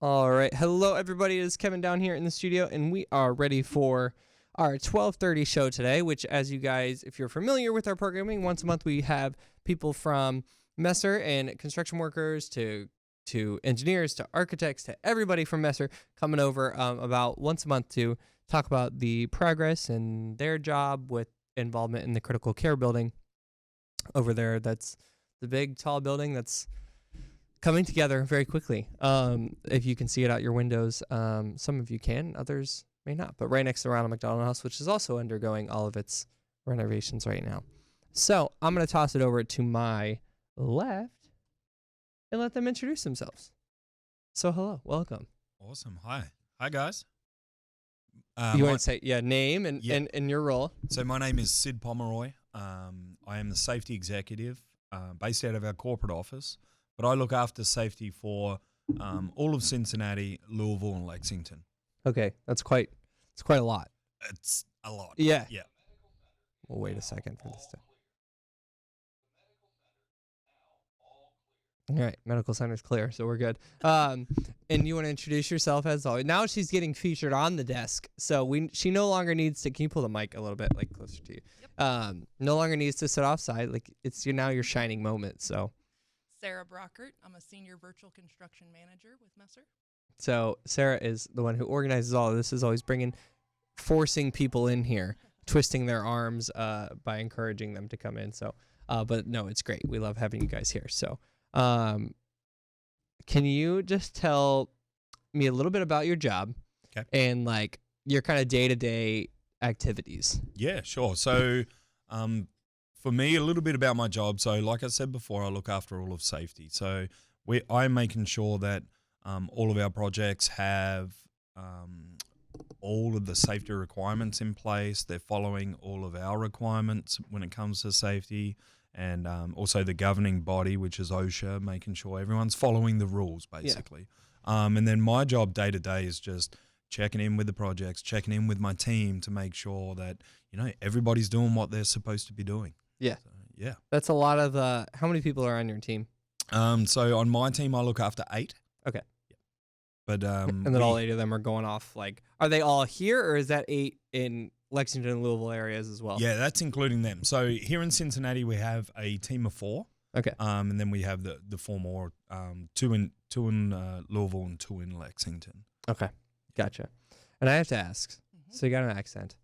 All right. Hello, everybody. It is Kevin down here in the studio, and we are ready for our 12:30 show today, which, as you guys, if you're familiar with our programming, once a month we have people from Messer and construction workers to engineers to architects to everybody from Messer coming over about once a month to talk about the progress and their job with involvement in the critical care building over there. That's the big, tall building that's coming together very quickly. If you can see it out your windows, some of you can, others may not. But right next to the Ronald McDonald house, which is also undergoing all of its renovations right now. So I'm going to toss it over to my left and let them introduce themselves. So hello, welcome. Awesome. Hi guys. You want to say name and your role? So my name is Sid Pomeroy. I am the safety executive based out of our corporate office, but I look after safety for all of Cincinnati, Louisville, and Lexington. Okay, it's quite a lot. It's a lot. Yeah. Yeah. We'll wait a second for this to. All right, medical center's clear, so we're good. And you want to introduce yourself as always. Now she's getting featured on the desk, so she no longer needs to. Can you pull the mic a little bit like closer to you? Yep. No longer needs to sit offside. Like it's now your shining moment. So. Sarah Brockert. I'm a senior virtual construction manager with Messer. So Sarah is the one who organizes all of this. Is always forcing people in here, twisting their arms by encouraging them to come in. So, but no, it's great. We love having you guys here. So. Can you just tell me a little bit about your job and like your kind of day-to-day activities? Yeah, sure. So, for me, a little bit about my job. So, like I said before, I look after all of safety. So, I'm making sure that all of our projects have all of the safety requirements in place. They're following all of our requirements when it comes to safety. And also the governing body, which is OSHA, making sure everyone's following the rules, basically. Yeah. And then my job day to day is just checking in with the projects, checking in with my team to make sure that, everybody's doing what they're supposed to be doing. Yeah. So, yeah. That's a lot of how many people are on your team? So on my team, I look after 8. Okay. Yeah. But and then all 8 of them are going off, like, are they all here, or is that 8 in Lexington and Louisville areas as well? Yeah, that's including them. So here in Cincinnati, we have a team of 4. Okay. And then we have the 4 more, 2 in Louisville and 2 in Lexington. Okay, gotcha. And I have to ask, so you got an accent?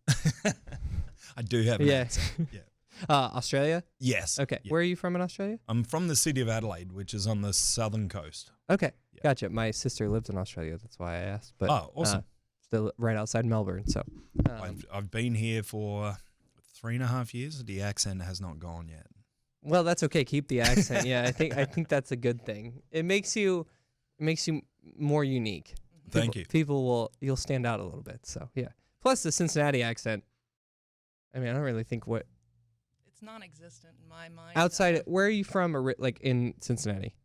I do have an accent. Yeah. Australia? Yes. Okay. Yeah. Where are you from in Australia? I'm from the city of Adelaide, which is on the southern coast. Okay, gotcha. My sister lives in Australia. That's why I asked. But awesome. Still right outside Melbourne. So I've been here for 3.5 years. The accent has not gone yet. Well, that's okay. Keep the accent. Yeah, I think that's a good thing. It makes you more unique. Thank you. You'll stand out a little bit. So yeah. Plus the Cincinnati accent. I mean, I don't really think It's non-existent in my mind. Outside, where are you from? Like in Cincinnati?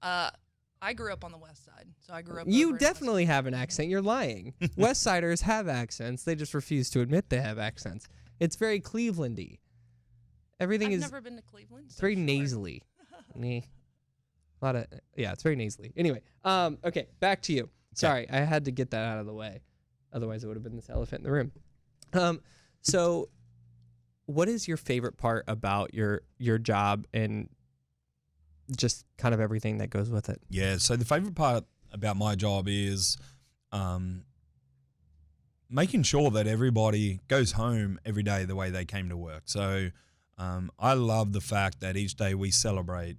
I grew up on the west side, so I grew up. You definitely have an accent. You're lying. West Siders have accents. They just refuse to admit they have accents. It's very Clevelandy. Everything I've is never been to Cleveland. very nasally. It's very nasally. Anyway, okay, back to you. Sorry, I had to get that out of the way. Otherwise, it would have been this elephant in the room. So what is your favorite part about your job and just kind of everything that goes with it? Yeah, so the favorite part about my job is making sure that everybody goes home every day the way they came to work. So I love the fact that each day we celebrate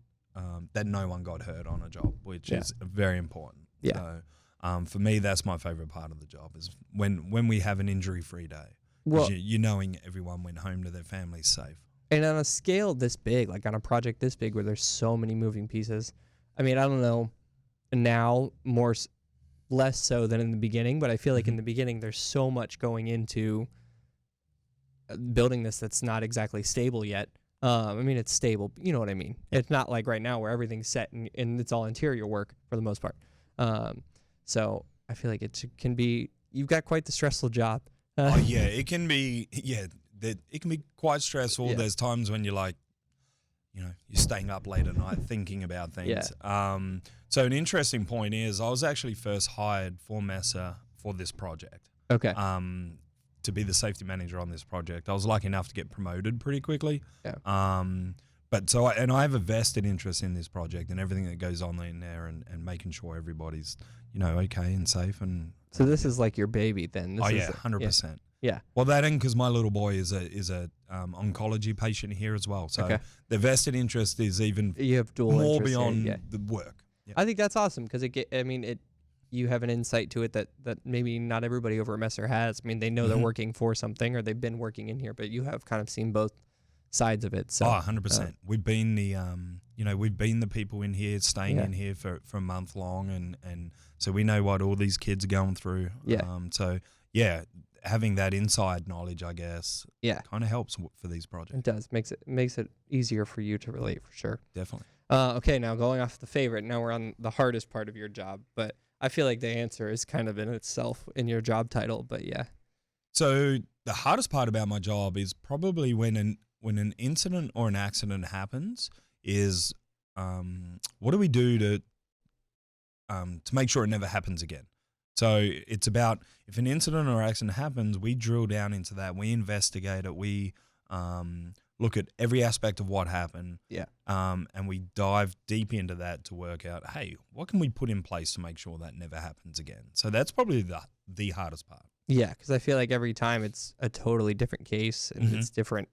that no one got hurt on a job, which is very important. Yeah. So for me, that's my favorite part of the job is when we have an injury-free day. Well, you knowing everyone went home to their families safe. And on a scale this big, like on a project this big where there's so many moving pieces, I mean, I don't know now less so than in the beginning, but I feel like in the beginning there's so much going into building this that's not exactly stable yet. I mean, it's stable, but you know what I mean? It's not like right now where everything's set and it's all interior work for the most part. So I feel like can be, you've got quite the stressful job. It can be, it can be quite stressful. Yeah. There's times when you're like, you're staying up late at night thinking about things. So an interesting point is I was actually first hired for Mesa for this project. Okay. To be the safety manager on this project. I was lucky enough to get promoted pretty quickly. Yeah. But so I have a vested interest in this project and everything that goes on in there and making sure everybody's, okay and safe. And so this is like your baby then. This is 100%. Yeah. Well, that and because my little boy is a oncology patient here as well. So the vested interest is even you have dual more interest beyond the work. Yeah. I think that's awesome because you have an insight to it that maybe not everybody over at Messer has. I mean, they know they're working for something or they've been working in here, but you have kind of seen both sides of it. So 100%. We've been the people in here staying in here for a month long, and so we know what all these kids are going through. Having that inside knowledge, I guess, kind of helps for these projects. It does. Makes it easier for you to relate, for sure. Definitely. Okay, now going off the favorite, now we're on the hardest part of your job, but I feel like the answer is kind of in itself in your job title, but yeah. So the hardest part about my job is probably when an incident or an accident happens is what do we do to make sure it never happens again? So it's about if an incident or accident happens, we drill down into that, we investigate it, we look at every aspect of what happened, and we dive deep into that to work out, hey, what can we put in place to make sure that never happens again? So that's probably the hardest part. Yeah, because I feel like every time it's a totally different case and it's different,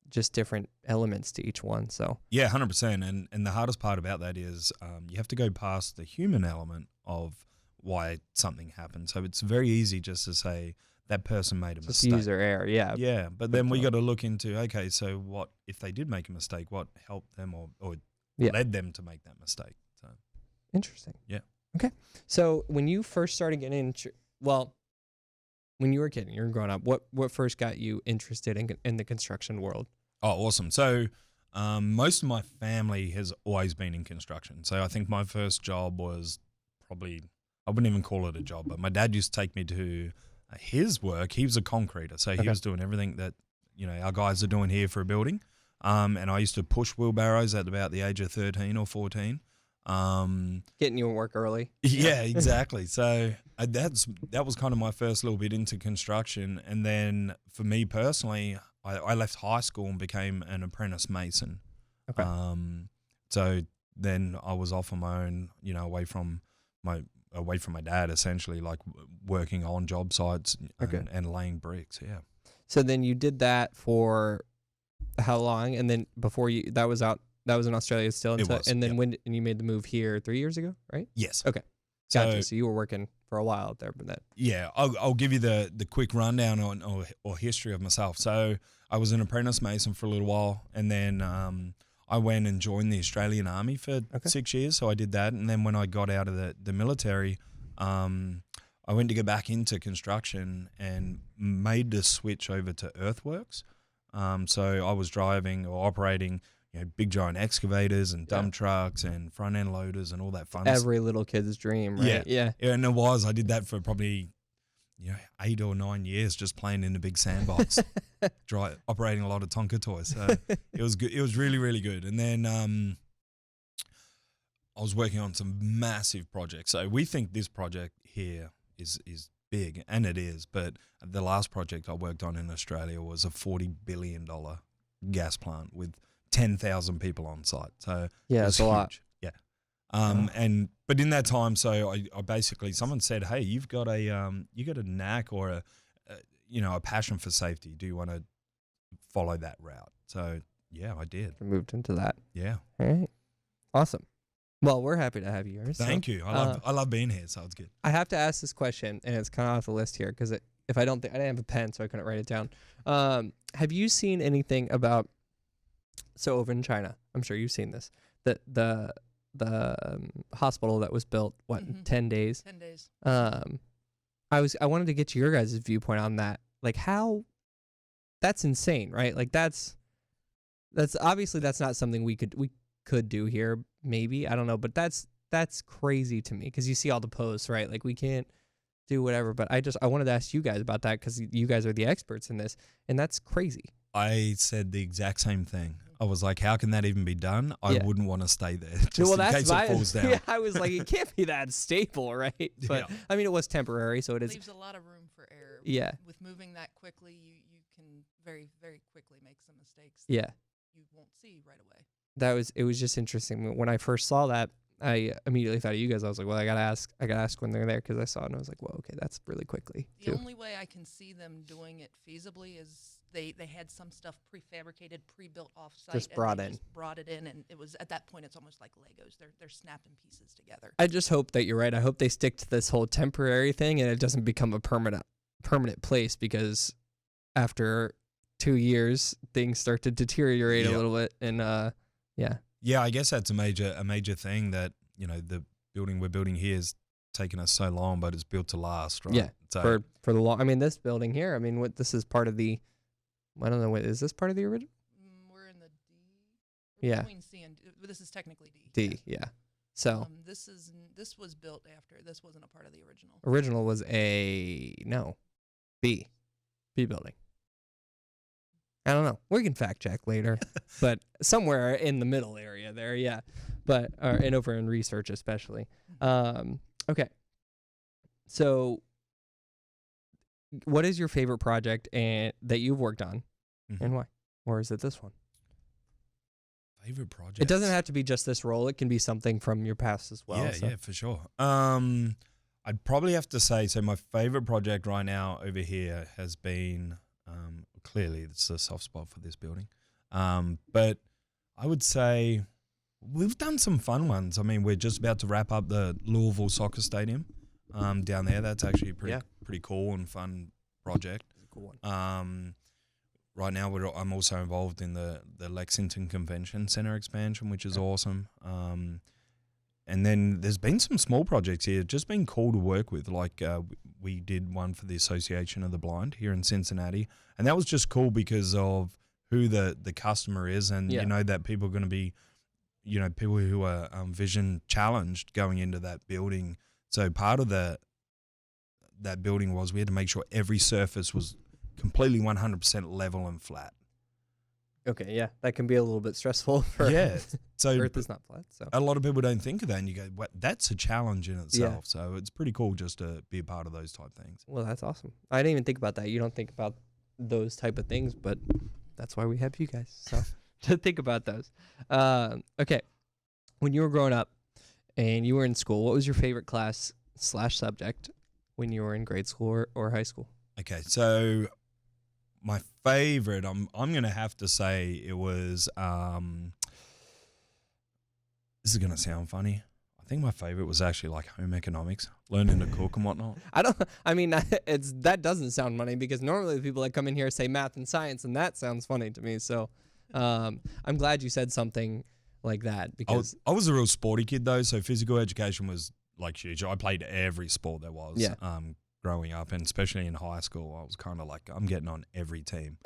just different elements to each one. So 100%. And the hardest part about that is you have to go past the human element of why something happened. So it's very easy just to say that person made a mistake. User error, yeah. Yeah, but then we got to look into, okay, so what if they did make a mistake? What helped them or led them to make that mistake? So interesting. Yeah. Okay. So when you first started getting into, when you were a kid, you were growing up, what first got you interested in the construction world? Oh, awesome. So most of my family has always been in construction. So I think my first job was probably, I wouldn't even call it a job, but my dad used to take me to his work. He was a concreter. So he was doing everything that, our guys are doing here for a building. And I used to push wheelbarrows at about the age of 13 or 14. Getting you to work early. Yeah, exactly. So that was kind of my first little bit into construction. And then for me personally, I left high school and became an apprentice mason. Okay. So then I was off on my own, away from my dad, essentially, like working on job sites and laying bricks. Yeah. So then you did that for how long? And then before that was in Australia still. It was, and then when you made the move here 3 years ago, right? Yes. Okay. Gotcha. So you were working for a while out there, but that. Yeah, I'll give you the quick rundown or history of myself. So I was an apprentice mason for a little while, and then I went and joined the Australian Army for 6 years. So I did that, and then when I got out of the military, I went to go back into construction and made the switch over to earthworks. So I was driving or operating, big giant excavators and dump trucks and front end loaders and all that fun stuff. Every little kid's dream, right? Yeah. And I did that for probably 8 or 9 years, just playing in a big sandbox, operating a lot of Tonka toys. So it was good. It was really, really good. And then I was working on some massive projects. So we think this project here is big, and it is. But the last project I worked on in Australia was a $40 billion gas plant with 10,000 people on site. So yeah, it's a lot. Yeah. But in that time, so I basically, someone said, hey, you got a knack or a passion for safety. Do you want to follow that route? So yeah, I did. I moved into that. Yeah. All right. Awesome. Well, we're happy to have you here. Thank you. I love being here, so it's good. I have to ask this question, and it's kind of off the list here because if I didn't have a pen, so I couldn't write it down. Have you seen anything about? So over in China, I'm sure you've seen this. The hospital that was built, 10 days? 10 days. I wanted to get your guys' viewpoint on that. Like how, that's insane, right? Like that's obviously that's not something we could do here. Maybe, I don't know, but that's crazy to me because you see all the posts, right? Like we can't do whatever. But I wanted to ask you guys about that because you guys are the experts in this, and that's crazy. I said the exact same thing. I was like, how can that even be done? I Yeah. wouldn't want to stay there just in case it falls down. Yeah, I was like, it can't be that stable, right? But Yeah. I mean, it was temporary, so it is. Leaves a lot of room for error. Yeah. With moving that quickly, you can very, very quickly make some mistakes Yeah. you won't see right away. It was just interesting. When I first saw that, I immediately thought of you guys. I was like, well, I gotta ask when they're there, because I saw it and I was like, well, okay, that's really quickly. The too. only way I can see them doing it feasibly is they had some stuff prefabricated, pre-built off-site. Just and brought they in. Just brought it in, and it was at that point, it's almost like Legos. They're snapping pieces together. I just hope that you're right. I hope they stick to this whole temporary thing and it doesn't become a permanent place, because after 2 years things start to deteriorate a little bit, and yeah. Yeah, I guess that's a major thing that, the building we're building here is taking us so long, but it's built to last, right? Yeah. So For the long, I mean, this building here, I mean, this is part of the, I don't know, what is this part of the original? We're in the D. We're Yeah. Between C and D. This is technically D. D, yeah. So This was built after. This wasn't a part of the original. original was B building. I don't know. We can fact check later, but somewhere in the middle area there, yeah. But and over in research especially. Okay. So, what is your favorite project that you've worked on, and why? Or is it this one? Favorite project? It doesn't have to be just this role. It can be something from your past as well. Yeah, for sure. I'd probably have to say, so my favorite project right now over here has been, clearly it's a soft spot for this building, but I would say we've done some fun ones. I mean, we're just about to wrap up the Louisville Soccer Stadium down there. That's actually a pretty cool and fun project. It's a cool one. Right now, I'm also involved in the Lexington Convention Center expansion, which is awesome. And then there's been some small projects here, just been cool to work with. Like we did one for the Association of the Blind here in Cincinnati, and that was just cool because of who the customer is, and you know that people are going to be, people who are vision challenged going into that building. So part of that building was we had to make sure every surface was completely 100% level and flat. Okay, yeah, that can be a little bit stressful for so Earth is not flat. So a lot of people don't think of that, and you go, "What? That's a challenge in itself." So it's pretty cool just to be a part of those type things. Well, that's awesome. I didn't even think about that. You don't think about those type of things, but that's why we have you guys. So to think about those. Okay, when you were growing up and you were in school, what was your favorite class / subject when you were in grade school or high school? Okay, so my favorite, I'm gonna have to say it was. This is gonna sound funny. I think my favorite was actually like home economics, learning to cook and whatnot. That doesn't sound funny, because normally the people that come in here say math and science, and that sounds funny to me. So I'm glad you said something like that, because I was a real sporty kid though, so physical education was like huge. I played every sport there was. Yeah. Growing up, and especially in high school, I was kind of like, I'm getting on every team.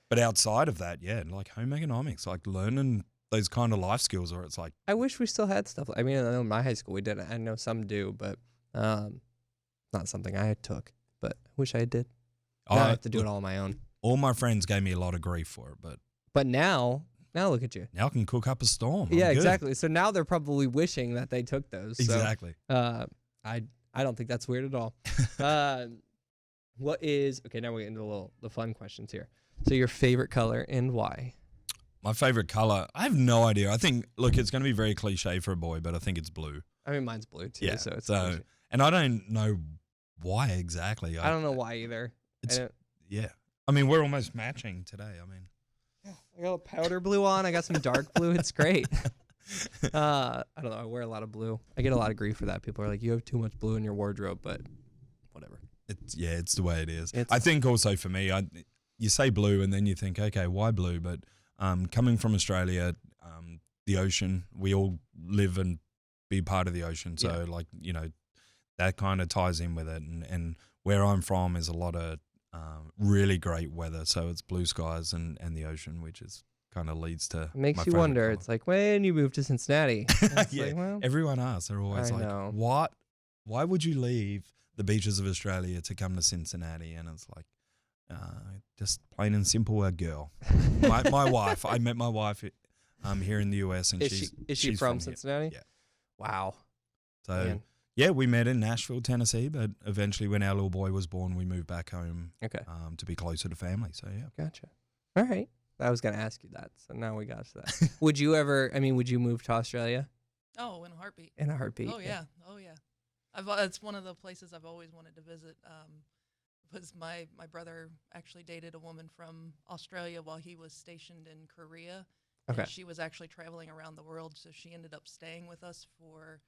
But outside of that, like home economics, like learning those kind of life skills, or it's like, I wish we still had stuff. I mean, I know in my high school we didn't. I know some do, but not something I took. But I wish I did. Now I have to do it all on my own. All my friends gave me a lot of grief for it, but now look at you. Now I can cook up a storm. I'm Yeah, good. exactly. So now they're probably wishing that they took those. Exactly. So, I don't think that's weird at all. Okay, now we get into the fun questions here. So your favorite color and why? My favorite color, I have no idea. I think, look, it's going to be very cliche for a boy, but I think it's blue. I mean, mine's blue too. Yeah. So it's and I don't know why exactly. I don't know why either. Yeah. I mean, we're almost matching today. I mean, I got a powder blue on. I got some dark blue. It's great. I don't know. I wear a lot of blue. I get a lot of grief for that. People are like, you have too much blue in your wardrobe, but whatever. It's the way it is. I think also for me, you say blue and then you think, okay, why blue? But coming from Australia, the ocean, we all live and be part of the ocean. So that kind of ties in with it. And where I'm from is a lot of really great weather. So it's blue skies and the ocean, which is kind of leads to it makes my you favorite wonder. color. It's like, when you move to Cincinnati. It's Yeah, like, well, everyone asks. They're always I like, know. "What? Why would you leave the beaches of Australia to come to Cincinnati?" And it's like, Just plain and simple, a girl. My wife. I met my wife here in the US, and Is she she's from here. Cincinnati? Yeah. Wow. So Man. yeah, we met in Nashville, Tennessee, but eventually when our little boy was born, we moved back home Okay. to be closer to family. So yeah. Gotcha. All right. I was going to ask you that, so now we got to that. Would you move to Australia? Oh, in a heartbeat. In a heartbeat. Oh yeah. It's one of the places I've always wanted to visit. Was my brother actually dated a woman from Australia while he was stationed in Korea. Okay. And she was actually traveling around the world, so she ended up staying with us for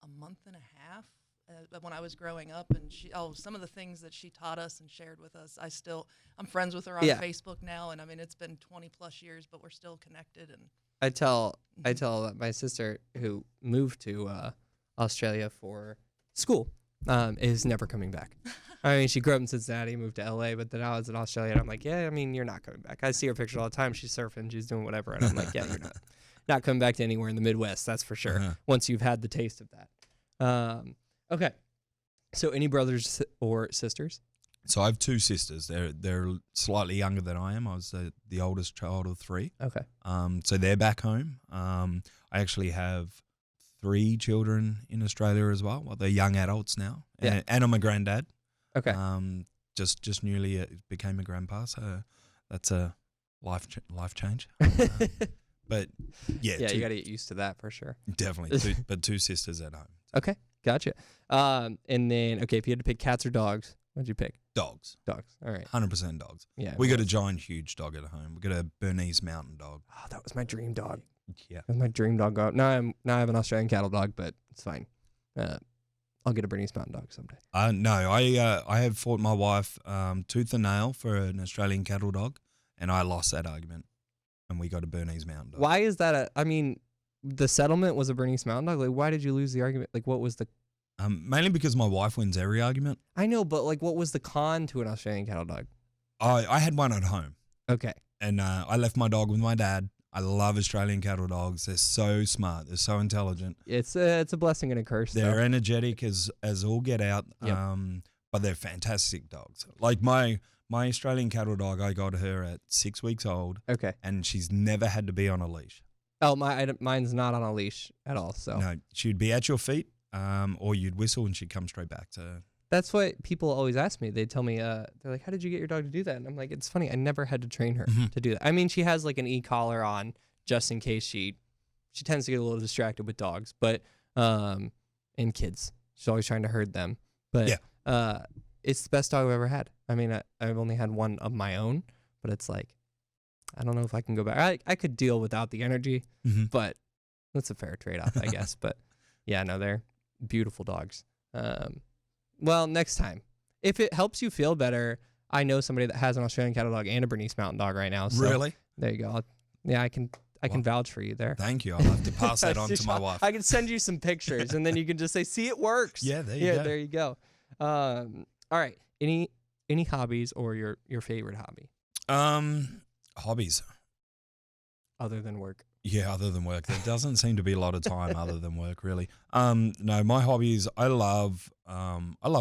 a month and a half when I was growing up. And some of the things that she taught us and shared with us, I'm friends with her on Facebook now, and I mean it's been 20 plus years, but we're still connected. And I tell my sister who moved to Australia for school is never coming back. I mean, she grew up in Cincinnati, moved to LA, but then I was in Australia, and I'm like, yeah, I mean, you're not coming back. I see her pictures all the time. She's surfing, she's doing whatever, and I'm like, yeah, you're not coming back to anywhere in the Midwest, that's for sure. Once you've had the taste of that. Okay. So, any brothers or sisters? So I have two sisters. They're slightly younger than I am. I was the oldest child of three. Okay. So they're back home. I actually have 3 children in Australia as well. Well, they're young adults now. Yeah. And I'm a granddad. Okay. Just newly became a grandpa, so that's a life change. But yeah, you got to get used to that for sure. Definitely. But 2 sisters at home. Okay, gotcha. And then if you had to pick cats or dogs, what'd you pick? Dogs. Dogs. All right. 100% dogs. Yeah. We got a giant, huge dog at home. We got a Bernese Mountain Dog. Oh, that was my dream dog. Yeah. That was my dream dog. Now I have an Australian cattle dog, but it's fine. I'll get a Bernese Mountain Dog someday. No, I have fought my wife tooth and nail for an Australian cattle dog, and I lost that argument, and we got a Bernese Mountain Dog. Why is that? The settlement was a Bernese Mountain Dog. Like, why did you lose the argument? Like, what was the? Mainly because my wife wins every argument. I know, but like, what was the con to an Australian cattle dog? I had one at home. Okay. And I left my dog with my dad. I love Australian cattle dogs. They're so smart. They're so intelligent. It's a blessing and a curse. They're energetic as all get out. Yep. But they're fantastic dogs. Like my Australian cattle dog, I got her at 6 weeks old. Okay. And she's never had to be on a leash. Oh, mine's not on a leash at all. So no, she'd be at your feet, or you'd whistle and she'd come straight back to. That's what people always ask me. They tell me, they're like, how did you get your dog to do that? And I'm like, it's funny. I never had to train her to do that. I mean, she has like an e-collar on just in case she tends to get a little distracted with dogs, but, and kids. She's always trying to herd them. But it's the best dog I've ever had. I mean, I've only had one of my own, but it's like, I don't know if I can go back. I could deal without the energy, but that's a fair trade-off, I guess. But yeah, no, they're beautiful dogs. Well, next time, if it helps you feel better, I know somebody that has an Australian cattle dog and a Bernese Mountain Dog right now. So Really? there you go. I can vouch for you there. Thank you. I'll have to pass that on to my wife. I can send you some pictures, and then you can just say, "See, it works." Yeah, there you go. There you go. All right. Any hobbies or your favorite hobby? Hobbies. Other than work. Yeah, other than work. There doesn't seem to be a lot of time other than work, really. No, my hobbies, I love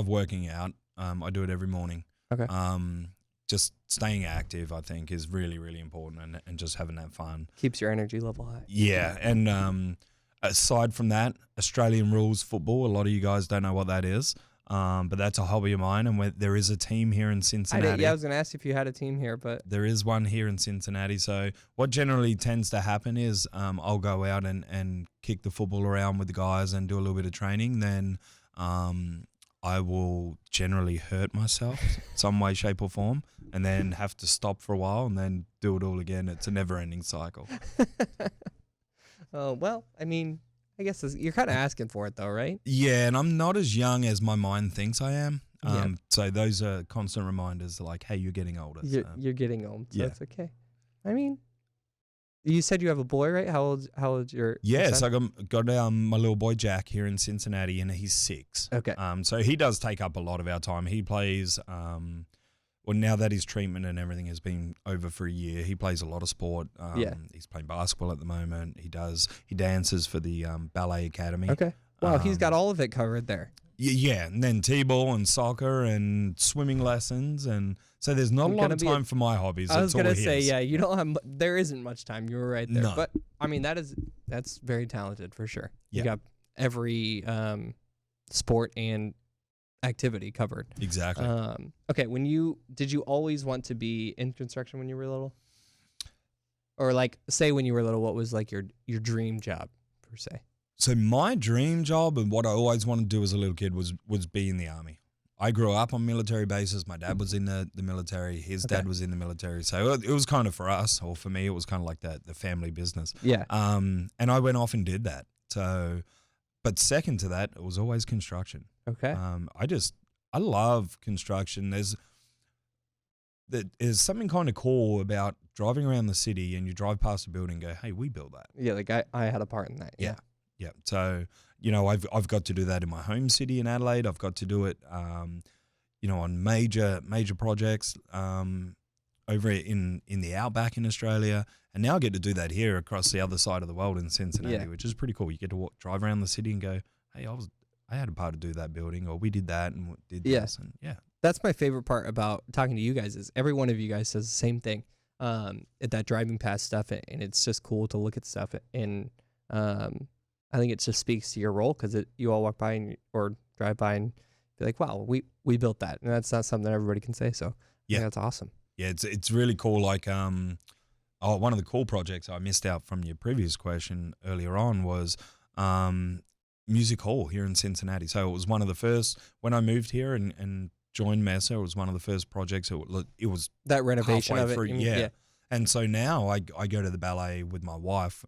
working out. I do it every morning. Okay. Just staying active, I think, is really, really important, and just having that fun. Keeps your energy level high. Yeah, and aside from that, Australian rules football, a lot of you guys don't know what that is. But that's a hobby of mine, and there is a team here in Cincinnati. I was going to ask if you had a team here, but there is one here in Cincinnati. So what generally tends to happen is I'll go out and kick the football around with the guys and do a little bit of training. Then I will generally hurt myself some way, shape, or form, and then have to stop for a while and then do it all again. It's a never-ending cycle. Oh, well, I mean, I guess you're kind of asking for it, though, right? Yeah, and I'm not as young as my mind thinks I am. Yeah. So those are constant reminders like, hey, you're getting older. You're getting old, so yeah. it's okay. I mean, you said you have a boy, right? How old's your Yes, son? I got my little boy Jack here in Cincinnati, and he's 6. Okay. So he does take up a lot of our time. He plays, well, now that his treatment and everything has been over for a year, he plays a lot of sport. He's playing basketball at the moment. He dances for the ballet academy. Okay. Wow, he's got all of it covered there. Yeah, and then t-ball and soccer and swimming lessons, and so there's not a lot of time for my hobbies. I was going to say, yeah, you don't have. There isn't much time. You were right there, No. but I mean that's very talented for sure. Yeah. You got every sport and activity covered. Exactly. Okay, did you always want to be in construction when you were little, or like say when you were little, what was like your dream job per se? So my dream job and what I always wanted to do as a little kid was be in the Army. I grew up on military bases. My dad was in the military. His dad was in the military. So it was kind of for us, or for me, it was kind of like the family business. Yeah. And I went off and did that. So, but second to that, it was always construction. Okay. I love construction. There's something kind of cool about driving around the city and you drive past a building and go, hey, we built that. Yeah, like I had a part in that. Yeah. Yeah. So, you know, I've got to do that in my home city in Adelaide. I've got to do it, you know, on major projects over in the outback in Australia. And now I get to do that here across the other side of the world in Cincinnati, which is pretty cool. You get to drive around the city and go, hey, I had a part to do that building, or we did that and did this. And That's my favorite part about talking to you guys is every one of you guys says the same thing at that driving past stuff. And it's just cool to look at stuff. And I think it just speaks to your role because you all walk by or drive by and be like, wow, we built that. And that's not something everybody can say. So yeah, that's awesome. Yeah, it's really cool. Like, one of the cool projects I missed out from your previous question earlier on was Music Hall here in Cincinnati. So it was one of the first, when I moved here and joined MESA, it was one of the first projects. It was that renovation of it. Through, yeah. And so now I go to the ballet with my wife,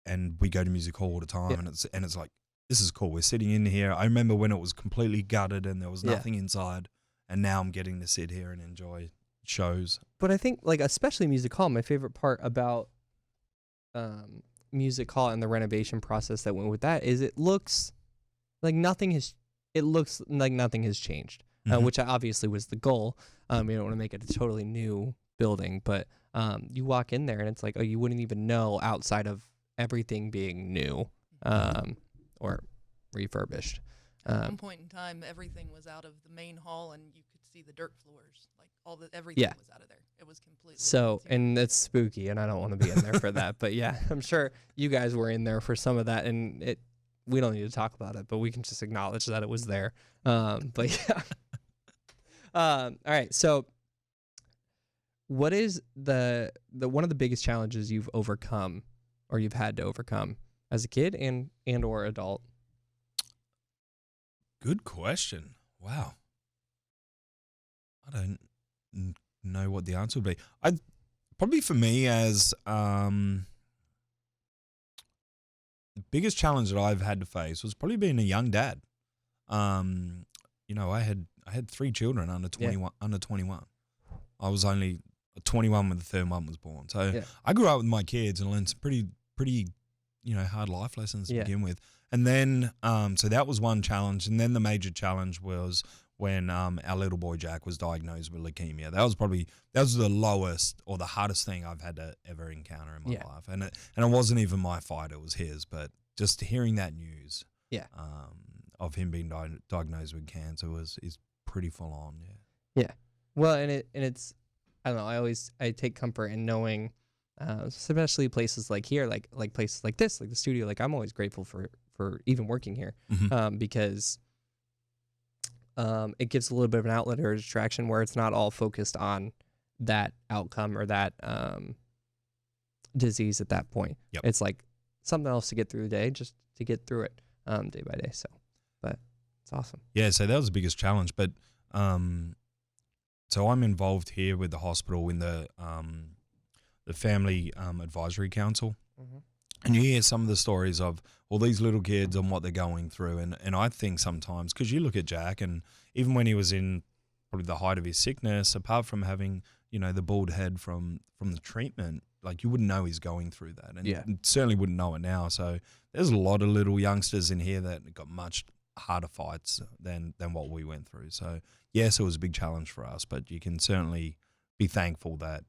and we go to Music Hall all the time, and it's like, this is cool. We're sitting in here. I remember when it was completely gutted and there was nothing inside, and now I'm getting to sit here and enjoy shows. But I think, like, especially Music Hall, my favorite part about Music Hall and the renovation process that went with that is it looks like nothing has changed, which obviously was the goal. You don't want to make it a totally new building, but you walk in there and it's like, oh, you wouldn't even know outside of everything being new or refurbished. At one point in time, everything was out of the main hall, and you could see the dirt floors. Like everything was out of there. It was completely. So, and it's spooky, and I don't want to be in there for that. But yeah, I'm sure you guys were in there for some of that, and we don't need to talk about it, but we can just acknowledge that it was there. But yeah. All right. So, what is the one of the biggest challenges you've overcome, or you've had to overcome as a kid and or adult? Good question. Wow. I don't know what the answer would be. Probably for me as the biggest challenge that I've had to face was probably being a young dad. You know, I had 3 children under 21. Under 21. I was only 21 when the third one was born. So I grew up with my kids and learned some pretty hard life lessons to begin with. And then, so that was one challenge. And then the major challenge was when our little boy Jack was diagnosed with leukemia. That was the lowest or the hardest thing I've had to ever encounter in my life. And it wasn't even my fight; it was his. But just hearing that news, of him being diagnosed with cancer is pretty full on. Yeah. Well, and it's I don't know. I take comfort in knowing, especially places like here, like places like this, like the studio. Like I'm always grateful for even working here, because it gives a little bit of an outlet or a distraction where it's not all focused on that outcome or that disease at that point. Yep. It's like something else to get through the day, just to get through it day by day. So, but it's awesome. Yeah, so that was the biggest challenge. But so I'm involved here with the hospital in the family advisory council. And you hear some of the stories of all these little kids and what they're going through. And I think sometimes, because you look at Jack, and even when he was in probably the height of his sickness, apart from having, the bald head from the treatment, like you wouldn't know he's going through that. And you certainly wouldn't know it now. So there's a lot of little youngsters in here that got much harder fights than what we went through. So yes, it was a big challenge for us, but you can certainly be thankful that,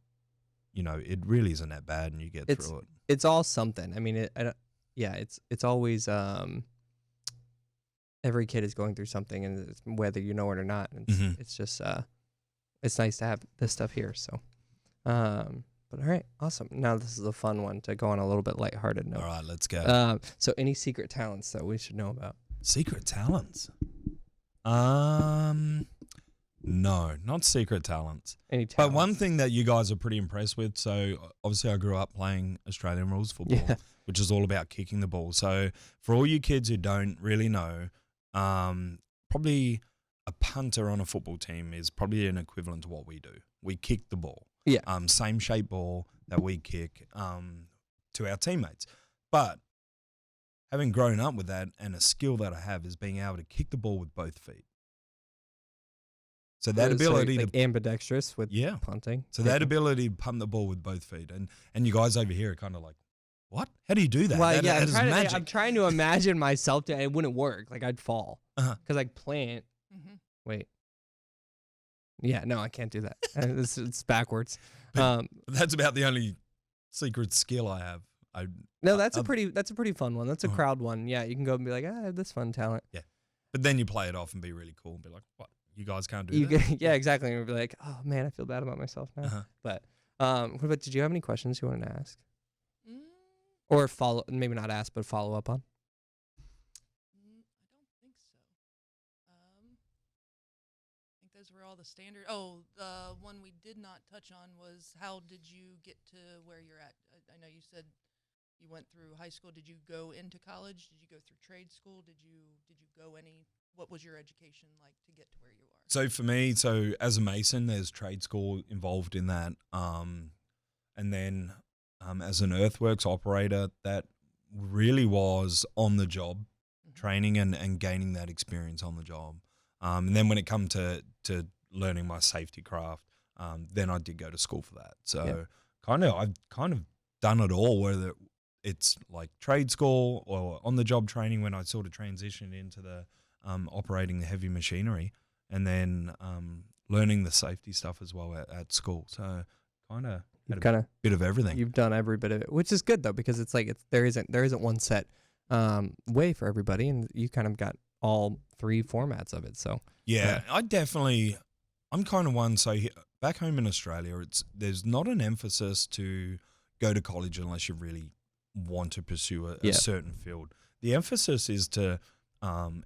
it really isn't that bad and you get through it. It's all something. I mean, it's always every kid is going through something, and whether you know it or not, it's just it's nice to have this stuff here. So, but all right, awesome. Now this is a fun one to go on a little bit lighthearted note. All right, let's go. So any secret talents that we should know about? Secret talents? No, not secret talents. Any talents? But one thing that you guys are pretty impressed with, so obviously I grew up playing Australian rules football, which is all about kicking the ball. So for all you kids who don't really know, probably a punter on a football team is probably an equivalent to what we do. We kick the ball. Yeah. Same shape ball that we kick to our teammates. But having grown up with that, and a skill that I have is being able to kick the ball with both feet. So that ability like ambidextrous with punting. So that ability to pump the ball with both feet. And you guys over here are kind of like, what? How do you do that? Well, that is magic. I'm trying to imagine myself it wouldn't work. Like I'd fall. Because I'd plant. Wait. Yeah, no, I can't do that. It's backwards. That's about the only secret skill I have. That's a pretty fun one. That's a crowd one. Yeah, you can go and be like, I have this fun talent. Yeah. But then you play it off and be really cool and be like, what? You guys can't do that? Yeah, exactly. And you'll be like, oh, man, I feel bad about myself now. But what about, did you have any questions you wanted to ask? Or maybe not ask, but follow up on? I don't think so. I think those were all the standard. Oh, the one we did not touch on was how did you get to where you're at? I know you said you went through high school. Did you go into college? Did you go through trade school? Did you go any? What was your education like to get to where you are? So for me, as a mason, there's trade school involved in that. And then as an earthworks operator, that really was on the job training and gaining that experience on the job. And then when it come to learning my safety craft, then I did go to school for that. So I've kind of done it all, whether it's like trade school or on the job training when I sort of transitioned into the operating the heavy machinery, and then learning the safety stuff as well at school. So kind of a bit of everything. You've done every bit of it, which is good though, because it's like there isn't one set way for everybody, and you kind of got all three formats of it. So I'm kind of one. So back home in Australia, there's not an emphasis to go to college unless you really want to pursue a certain field. The emphasis is to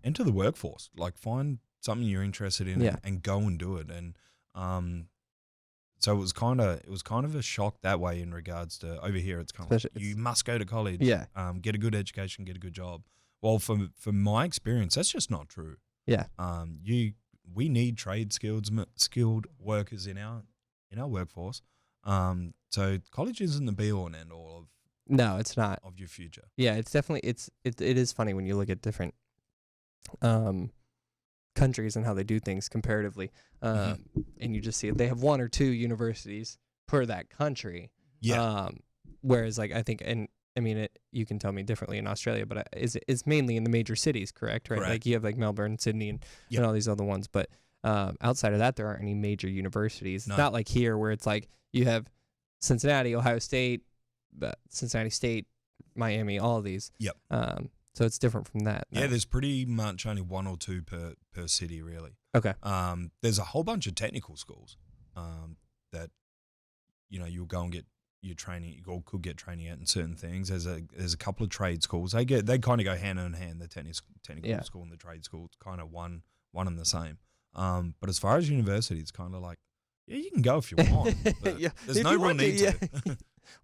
enter the workforce, like find something you're interested in and go and do it. And so it was kind of a shock that way in regards to over here. It's kind of like, you must go to college, get a good education, get a good job. Well, from my experience, that's just not true. Yeah. We need skilled workers in our workforce. So college isn't the be all and end all of. No, it's not. Of your future. Yeah, it's definitely it is funny when you look at different countries and how they do things comparatively, and you just see it. They have one or two universities per that country. Yeah. Whereas, like, I think, and I mean, you can tell me differently in Australia, but it's mainly in the major cities, correct? Right. Correct. Like you have like Melbourne, Sydney, and all these other ones. But outside of that, there aren't any major universities. No. It's not like here where it's like you have Cincinnati, Ohio State, Cincinnati State, Miami, all of these. Yep. So it's different from that. Yeah, there's pretty much only one or two per city, really. Okay. There's a whole bunch of technical schools that you'll go and get your training. You could get training at in certain things. There's a couple of trade schools. They kind of go hand in hand. The technical school and the trade school, it's kind of one and the same. But as far as university, it's kind of like, yeah, you can go if you want. But there's no real need to.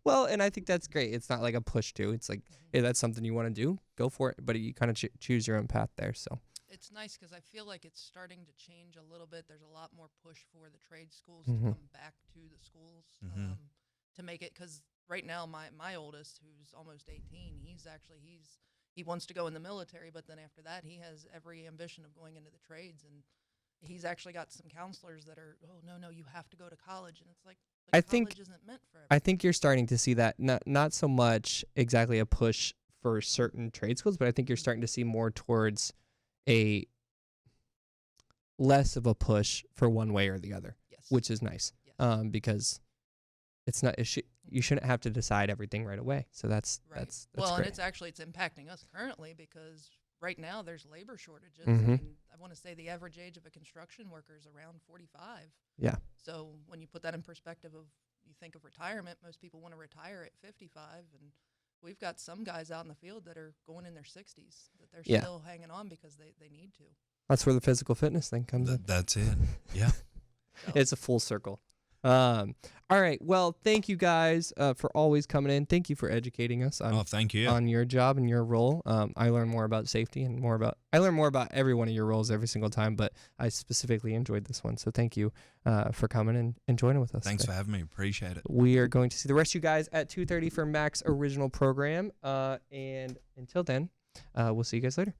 Well, and I think that's great. It's not like a push to. It's like, hey, that's something you want to do, go for it. But you kind of choose your own path there. So it's nice because I feel like it's starting to change a little bit. There's a lot more push for the trade schools to come back to the schools to make it. Because right now, my oldest, who's almost 18, he wants to go in the military, but then after that, he has every ambition of going into the trades. And he's actually got some counselors that are, oh, no, you have to go to college. And it's like, college isn't meant for everybody. I think you're starting to see that, not so much exactly a push for certain trade schools, but I think you're starting to see more towards a less of a push for one way or the other, which is nice, because it's not. You shouldn't have to decide everything right away. So that's well, great. And it's impacting us currently because right now there's labor shortages. Mhm. I mean, I want to say the average age of a construction worker is around 45. Yeah. So when you put that in perspective of, you think of retirement, most people want to retire at 55, and we've got some guys out in the field that are going in their 60s that they're Yeah. still hanging on because they need to. That's where the physical fitness thing comes in. That's it. Yeah. So, It's a full circle. All right. Well, thank you guys for always coming in. Thank you for educating us on Thank you. on your job and your role. I learn more about safety and I learn more about every one of your roles every single time, but I specifically enjoyed this one. So thank you for coming and joining with us. Thanks today. for having me. Appreciate it. We are going to see the rest of you guys at 2:30 for Mac's original program. And until then, we'll see you guys later.